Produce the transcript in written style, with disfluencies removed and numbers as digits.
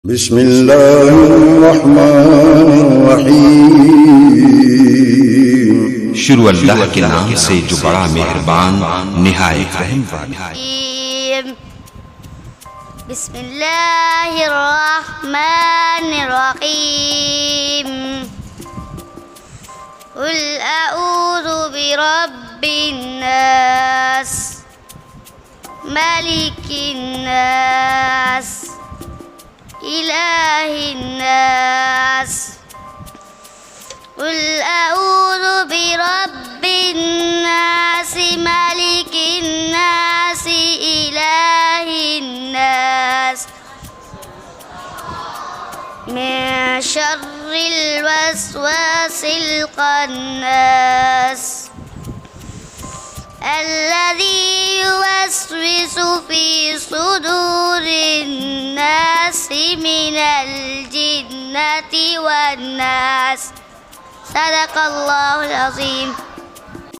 بسم الله الرحمن الرحیم شروع اللہ کے نام سے جو بڑا مہربان نہایت رحم والا ہے۔ بسم اللہ الرحمن الرحیم قل اعوذ برب الناس ملک الناس إله الناس قل أعوذ برب الناس ملك الناس إله الناس من شر الوسواس الخناس الذي يوسوس في صدور الناس من الجنة والناس صدق الله العظيم.